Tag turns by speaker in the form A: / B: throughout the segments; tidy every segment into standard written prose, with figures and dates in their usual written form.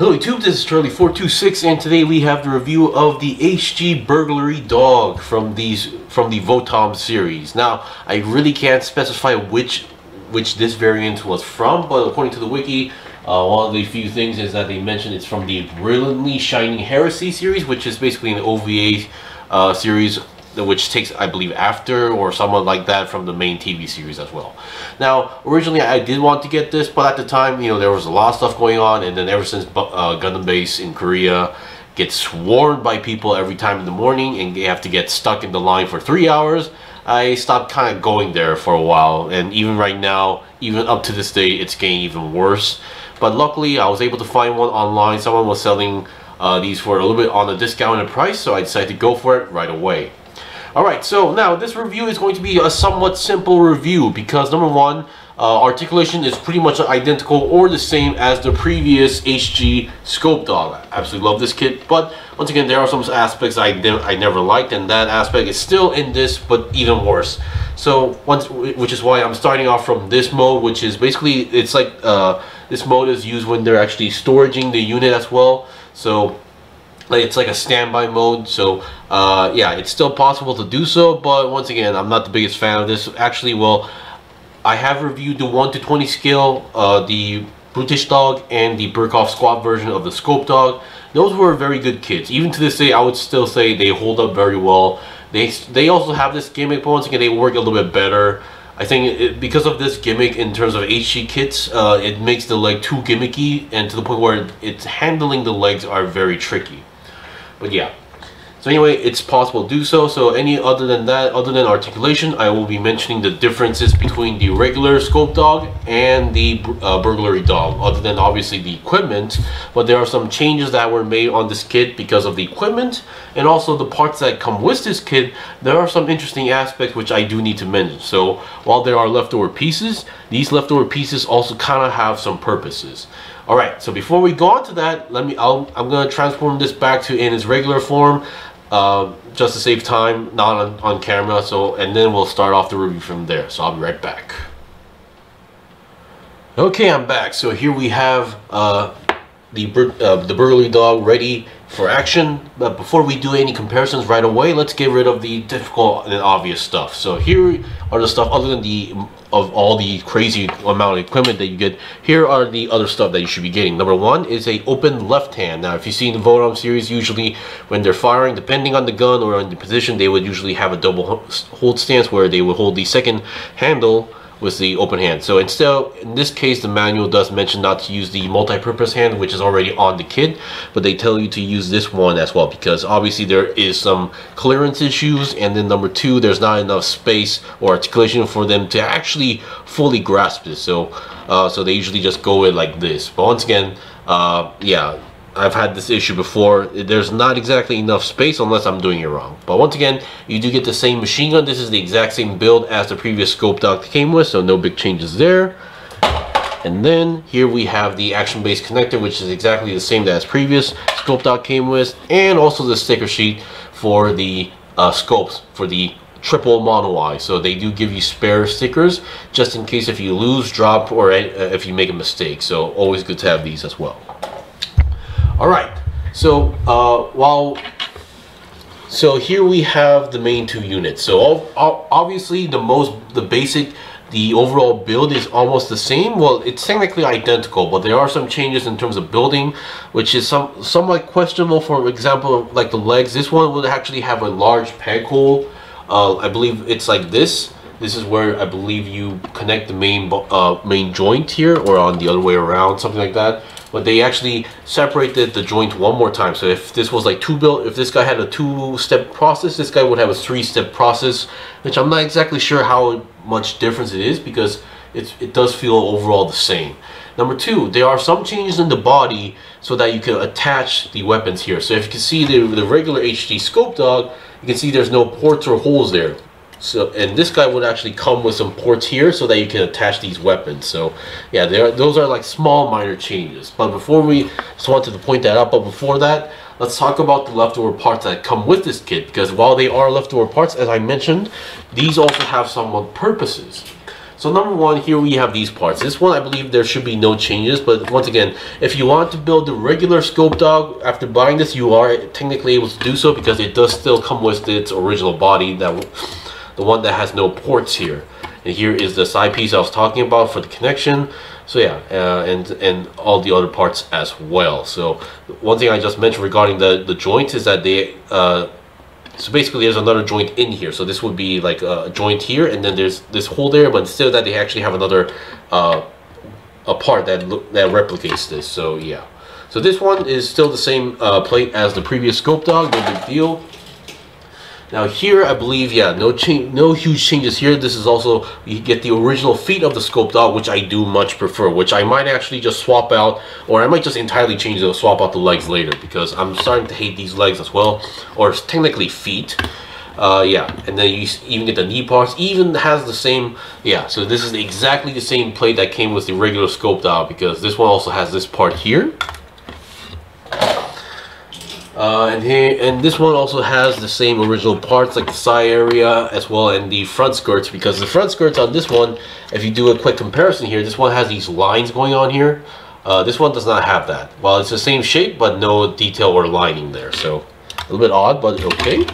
A: Hello YouTube, this is Charlie426 and today we have the review of the HG Burglarydog from the Votom series. Now, I really can't specify which this variant was from, but according to the wiki, one of the few things is that they mentioned it's from the Brilliantly Shining Heresy series, which is basically an OVA series which takes, I believe, after or somewhat like that from the main TV series as well. Now, originally I did want to get this, but at the time, you know, there was a lot of stuff going on, and then ever since Gundam Base in Korea gets swarmed by people every time in the morning and they have to get stuck in the line for 3 hours, I stopped kind of going there for a while, and even right now, even up to this day, it's getting even worse. But luckily, I was able to find one online. Someone was selling these for a little bit on a discounted price, so I decided to go for it right away. Alright, so now this review is going to be a somewhat simple review because number one, articulation is pretty much identical or the same as the previous HG Scope Dog. I absolutely love this kit, but once again, there are some aspects I never liked, and that aspect is still in this, but even worse. So, which is why I'm starting off from this mode, which is basically, it's like, this mode is used when they're actually storaging the unit as well. So, it's like a standby mode, so yeah, it's still possible to do so, but once again, I'm not the biggest fan of this. Actually, well, I have reviewed the 1 to 20 scale, the Brutish Dog, and the Burkov Squad version of the Scope Dog. Those were very good kits. Even to this day, I would still say they hold up very well. They also have this gimmick, but once again, they work a little bit better. I think because of this gimmick in terms of HG kits, it makes the leg too gimmicky, and to the point where it's handling the legs are very tricky. But yeah, so anyway, it's possible to do so. So other than articulation, I will be mentioning the differences between the regular Scope Dog and the Burglarydog, other than obviously the equipment. But there are some changes that were made on this kit because of the equipment and also the parts that come with this kit. There are some interesting aspects which I do need to mention. So while there are leftover pieces, these leftover pieces also kind of have some purposes. Alright, so before we go on to that, I'm going to transform this back to in its regular form, just to save time, not on camera, and then we'll start off the review from there. So I'll be right back. Okay, I'm back. So here we have the Burglarydog ready for action. But before we do any comparisons right away, let's get rid of the difficult and obvious stuff. So here are the stuff, other than all the crazy amount of equipment that you get, here are the other stuff that you should be getting. Number one is a open left hand. Now, if you see in the Votom series, usually when they're firing, depending on the gun or on the position, they would usually have a double hold stance where they would hold the second handle with the open hand. So instead, in this case, the manual does mention not to use the multi-purpose hand, which is already on the kit, but they tell you to use this one as well, because obviously there is some clearance issues, and then number two, there's not enough space or articulation for them to actually fully grasp this. So so they usually just go in like this. But once again, yeah, I've had this issue before. There's not exactly enough space unless I'm doing it wrong. But once again, you do get the same machine gun. This is the exact same build as the previous Scope Dog came with, so no big changes there. And then here we have the action-based connector, which is exactly the same as previous Scope Dog came with, and also the sticker sheet for the scopes for the triple mono eye. So they do give you spare stickers just in case if you lose, drop, or if you make a mistake. So always good to have these as well. Alright, so so here we have the main two units. So obviously the overall build is almost the same. Well, it's technically identical, but there are some changes in terms of building, which is somewhat questionable. For example, like the legs, this one would actually have a large peg hole. I believe it's like this. This is where I believe you connect the main joint here, or on the other way around, something like that. But they actually separated the joint one more time. So if this was like if this guy had a two-step process, this guy would have a three-step process, which I'm not exactly sure how much difference it is, because it does feel overall the same. Number two, there are some changes in the body so that you can attach the weapons here. So if you can see the regular HG Scope Dog, you can see there's no ports or holes there. So, and this guy would actually come with some ports here so that you can attach these weapons. So yeah, those are like small minor changes. But before just wanted to point that out, but before that, let's talk about the leftover parts that come with this kit, because while they are leftover parts, as I mentioned, these also have somewhat purposes. So number one, here we have these parts. This one, I believe there should be no changes, but once again, if you want to build the regular scope dog after buying this, you are technically able to do so because it does still come with its original body, that the one that has no ports here. And here is the side piece I was talking about for the connection. So yeah, and all the other parts as well. So one thing I just mentioned regarding the joint is that they so basically there's another joint in here. So this would be like a joint here, and then there's this hole there, but instead of that they actually have another a part that replicates this. So yeah, so this one is still the same plate as the previous scope dog, no big deal. Now here, I believe, yeah, no huge changes here. This is also, you get the original feet of the scope dog, which I do much prefer, which I might actually just swap out, or I might just entirely change it, swap out the legs later, because I'm starting to hate these legs as well, or technically feet. Yeah, and then you even get the knee parts, even has the same, yeah, so this is exactly the same plate that came with the regular scope dog, because this one also has this part here. And this one also has the same original parts, like the side area as well, and the front skirts, because the front skirts on this one, if you do a quick comparison here, this one has these lines going on here. This one does not have that. Well, it's the same shape, but no detail or lining there, so a little bit odd, but okay.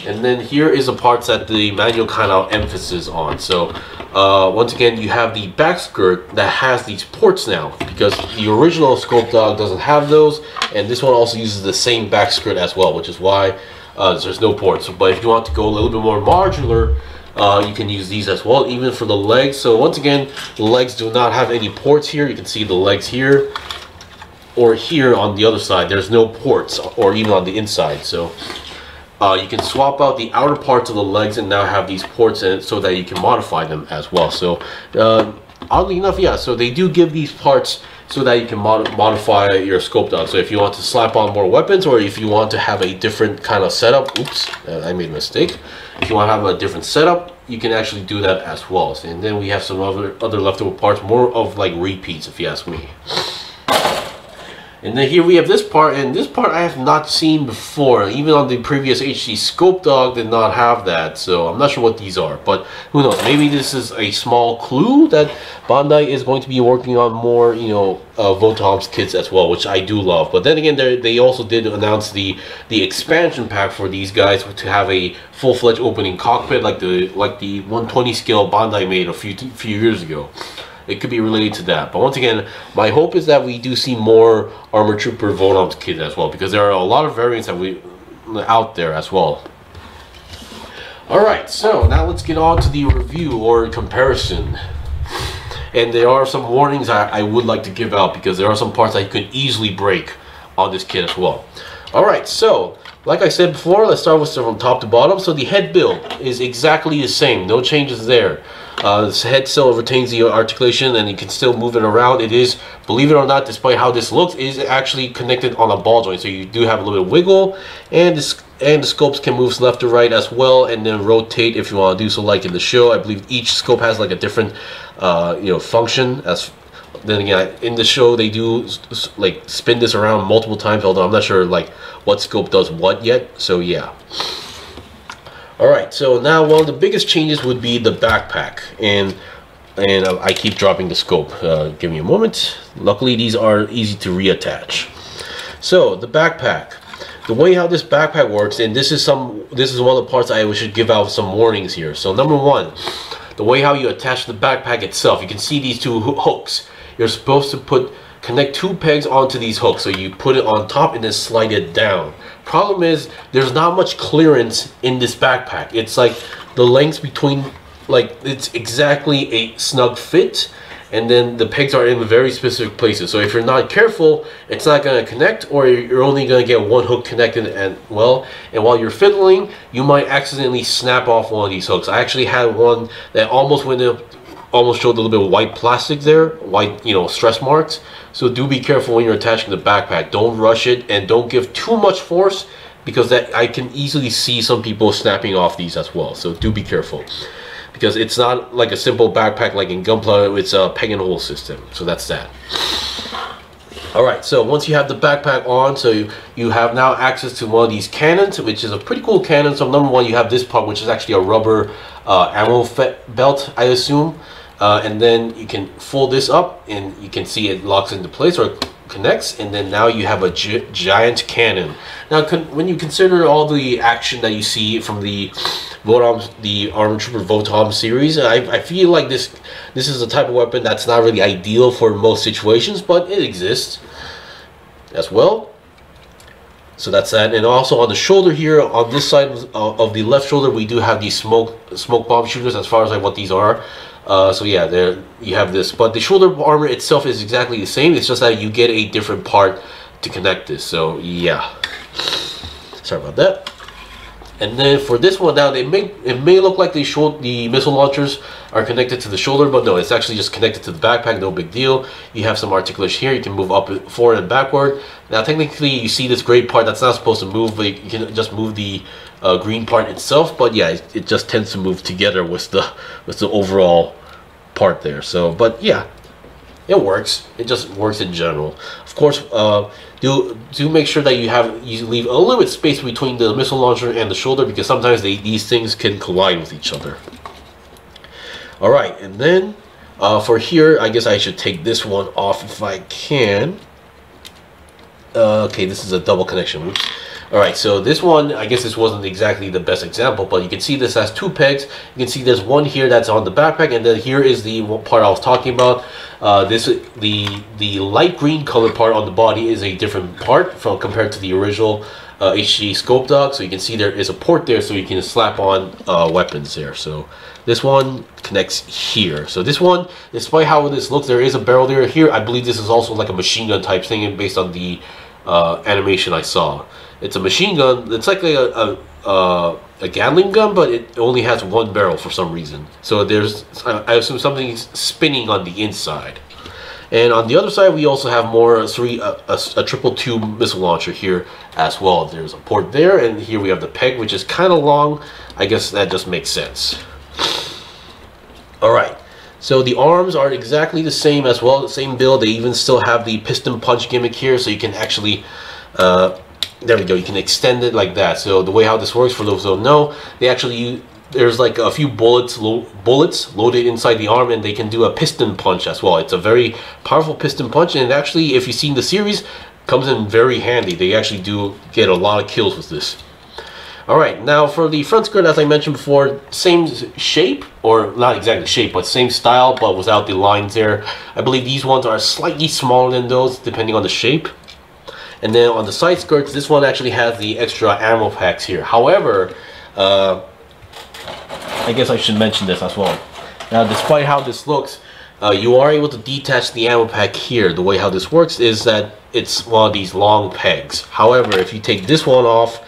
A: And then here is the parts that the manual kind of emphasis on. So once again, you have the back skirt that has these ports now, because the original scope dog doesn't have those, and this one also uses the same back skirt as well, which is why there's no ports. But if you want to go a little bit more modular, you can use these as well, even for the legs. So once again, the legs do not have any ports here. You can see the legs here, or here on the other side, there's no ports, or even on the inside. So you can swap out the outer parts of the legs and now have these ports in it so that you can modify them as well. So oddly enough, yeah, so they do give these parts so that you can modify your scope dog. So if you want to slap on more weapons, or if you want to have a different kind of setup, oops, I made a mistake. If you want to have a different setup, you can actually do that as well. And then we have some other leftover parts, more of like repeats if you ask me. And then here we have this part, and this part I have not seen before. Even on the previous HD scope dog did not have that, so I'm not sure what these are, but who knows, maybe this is a small clue that Bandai is going to be working on more, you know, Votoms kits as well, which I do love. But then again, they also did announce the expansion pack for these guys to have a full-fledged opening cockpit like the 120 scale Bandai made a few years ago. It could be related to that. But once again, my hope is that we do see more Armor Trooper Votoms kits as well, because there are a lot of variants that out there as well. Alright, so now let's get on to the review or comparison. And there are some warnings I would like to give out, because there are some parts that you could easily break on this kit as well. Alright, so like I said before, let's start with from top to bottom. So the head build is exactly the same, no changes there. This head still retains the articulation, and you can still move it around. It is, believe it or not, despite how this looks, is actually connected on a ball joint, so you do have a little bit of wiggle, and the scopes can move left to right as well, and then rotate if you want to do so, like in the show. I believe each scope has like a different you know, function. As then again, in the show they do like spin this around multiple times, although I'm not sure like what scope does what yet. So yeah. Alright, so now one of the biggest changes would be the backpack, and I keep dropping the scope. Give me a moment. Luckily these are easy to reattach. So the backpack, the way how this backpack works, and this is one of the parts I should give out some warnings here. So number one, the way how you attach the backpack itself, you can see these two hooks. You're supposed to connect two pegs onto these hooks, so you put it on top and then slide it down. Problem is, there's not much clearance in this backpack. It's like the lengths between, like, it's exactly a snug fit, and then the pegs are in very specific places. So if you're not careful, it's not going to connect, or you're only going to get one hook connected, and well, and while you're fiddling, you might accidentally snap off one of these hooks. I actually had one that almost showed a little bit of white plastic there, white, you know, stress marks. So do be careful when you're attaching the backpack. Don't rush it, and don't give too much force, because that I can easily see some people snapping off these as well. So do be careful, because it's not like a simple backpack like in Gunpla. It's a peg and hole system. So that's that. Alright, so once you have the backpack on, so you have now access to one of these cannons, which is a pretty cool cannon. So number one, you have this part, which is actually a rubber ammo belt, I assume. And then you can fold this up, and you can see it locks into place or connects, and then now you have a giant cannon. Now, when you consider all the action that you see from the Armored Trooper Votom series, I feel like this is a type of weapon that's not really ideal for most situations, but it exists as well. So that's that. And also on the shoulder here, on this side of the left shoulder, we do have these smoke bomb shooters, as far as like what these are. So yeah, there you have this, but the shoulder armor itself is exactly the same. It's just that you get a different part to connect this. So yeah, sorry about that. And then for this one now, it may look like the missile launchers are connected to the shoulder, but no, it's actually just connected to the backpack. No big deal. You have some articulation here. You can move up, forward, and backward. Now technically, you see this gray part that's not supposed to move, but you can just move the green part itself. But yeah, it just tends to move together with the overall part there. So, but yeah, it works. It just works in general. Of course, do make sure that you leave a little bit space between the missile launcher and the shoulder, because sometimes these things can collide with each other. All right, and then for here, I guess I should take this one off if I can. Okay, this is a double connection. Oops. All right, so this one, I guess this wasn't exactly the best example, but you can see this has two pegs. You can see there's one here that's on the backpack, and then here is the part I was talking about. The light green colored part on the body is a different part compared to the original HG Scope Dog. So you can see there is a port there, so you can slap on weapons there. So this one connects here. So this one, despite how this looks, there is a barrel there. Here, I believe this is also like a machine gun type thing, based on the animation I saw. It's a machine gun. It's like a Gatling gun, but it only has one barrel for some reason. So there's, I assume, something spinning on the inside. And on the other side, we also have more a triple tube missile launcher here as well. There's a port there, and here we have the peg, which is kind of long. I guess that just makes sense. All right. So the arms are exactly the same as well, the same build. They even still have the piston punch gimmick here, so you can actually there we go, you can extend it like that. So the way how this works, for those who don't know, they actually there's like a few bullets loaded inside the arm, and they can do a piston punch as well. It's a very powerful piston punch, and actually, if you've seen the series, comes in very handy. They actually do get a lot of kills with this. Alright, now for the front skirt, as I mentioned before, same shape, or not exactly shape, but same style, but without the lines there. I believe these ones are slightly smaller than those, depending on the shape. And then on the side skirts, this one actually has the extra ammo packs here. However, I guess I should mention this as well. Now, despite how this looks, you are able to detach the ammo pack here. The way how this works is that it's one of these long pegs. However, if you take this one off,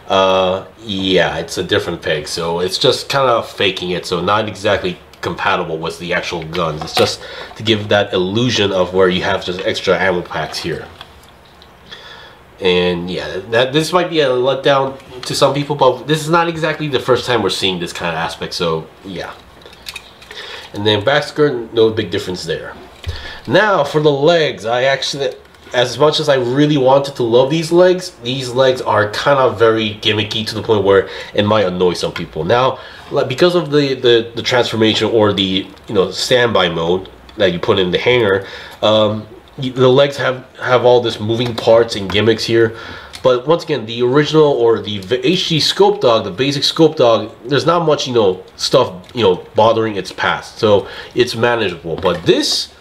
A: yeah, it's a different peg. So it's just kind of faking it. So not exactly compatible with the actual guns. It's just to give that illusion of where you have just extra ammo packs here. And yeah, this might be a letdown to some people, but this is not exactly the first time we're seeing this kind of aspect. So yeah. And then back skirt, no big difference there. Now for the legs, I actually, as much as I really wanted to love these legs are kind of very gimmicky to the point where it might annoy some people. Now, because of the transformation, or the standby mode that you put in the hanger, the legs have all this moving parts and gimmicks here. But once again, the original, or the HG Scope Dog, the basic Scope Dog, there's not much stuff bothering its past, so it's manageable. But this,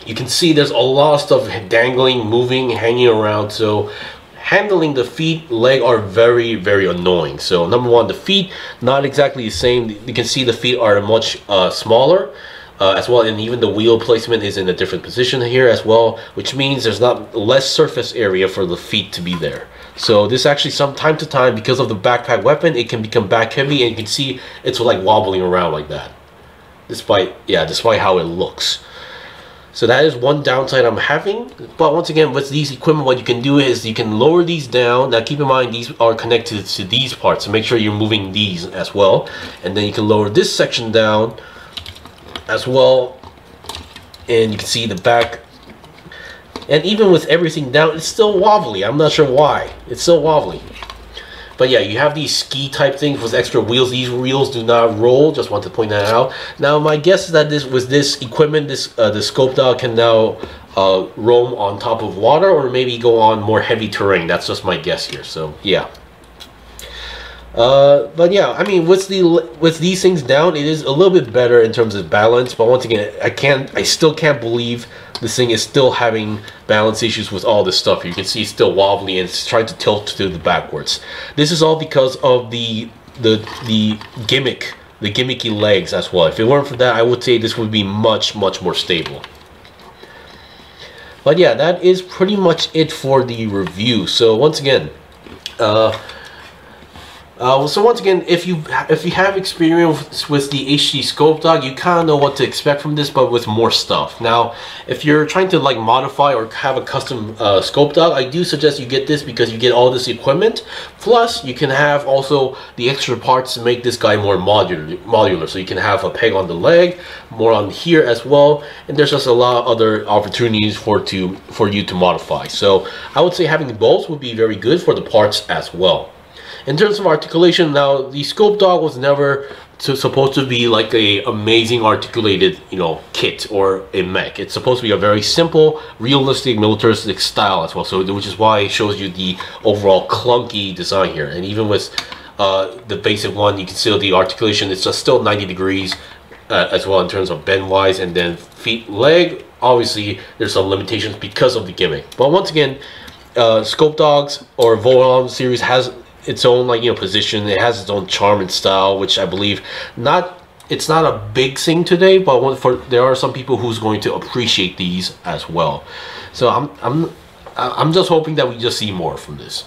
A: you can see there's a lot of stuff dangling, moving, hanging around. So handling the feet, leg are very, very annoying. So number one, the feet, not exactly the same. You can see the feet are much smaller as well, and even the wheel placement is in a different position here as well, which means there's not less surface area for the feet to be there. So this actually, from time to time, because of the backpack weapon, it can become back heavy, and you can see it's like wobbling around like that, despite how it looks. So that is one downside I'm having. But once again, with these equipment, what you can do is you can lower these down. Now keep in mind, these are connected to these parts, so make sure you're moving these as well. And then you can lower this section down as well, and you can see the back And even with everything down, it's still wobbly. I'm not sure why. It's still wobbly. But yeah, you have these ski type things with extra wheels. These wheels do not roll. Just want to point that out. Now my guess is that this equipment, the Scope Dog can now roam on top of water, or maybe go on more heavy terrain. That's just my guess here. So yeah. But yeah, I mean, with these things down, it is a little bit better in terms of balance. But once again, I still can't believe this thing is still having balance issues with all this stuff. You can see it's still wobbly and it's trying to tilt to the backwards. This is all because of the gimmicky legs as well. If it weren't for that, I would say this would be much more stable. But yeah, that is pretty much it for the review. So once again, if you have experience with the HD Scope Dog, you kind of know what to expect from this, but with more stuff. Now, if you're trying to like modify or have a custom Scope Dog, I do suggest you get this because you get all this equipment. Plus, you can have also the extra parts to make this guy more modular. So you can have a peg on the leg, more on here as well, and there's just a lot of other opportunities for you to modify. So I would say having both would be very good for the parts as well. In terms of articulation, now the Scope Dog was never supposed to be like a amazing articulated, you know, kit or a mech. It's supposed to be a very simple, realistic, militaristic style as well. So which is why it shows you the overall clunky design here. And even with the basic one, you can see the articulation. It's just still 90 degrees as well in terms of bend wise. And then feet, leg. Obviously, there's some limitations because of the gimmick. But once again, Scope Dogs or Votom series has its own, like, you know, position. It has its own charm and style, which I believe it's not a big thing today, but there are some people who's going to appreciate these as well. So I'm just hoping that we just see more from this.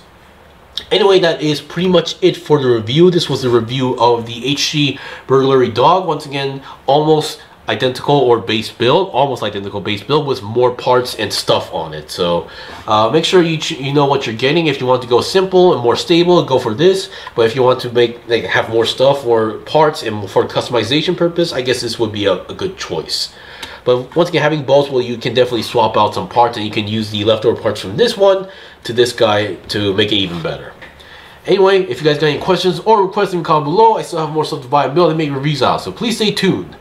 A: Anyway, that is pretty much it for the review. This was the review of the HD Burglarydog. Once again, almost identical or base build, almost identical base build with more parts and stuff on it. So make sure you know what you're getting. If you want to go simple and more stable, go for this. But if you want to have more stuff or parts and for customization purpose, I guess this would be a good choice. But once again, having both, well, you can definitely swap out some parts and you can use the leftover parts from this one to this guy to make it even better. Anyway, if you guys got any questions or requests, in the comment below. I still have more stuff to buy and build and make reviews out, so please stay tuned.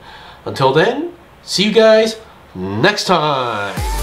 A: Until then, see you guys next time.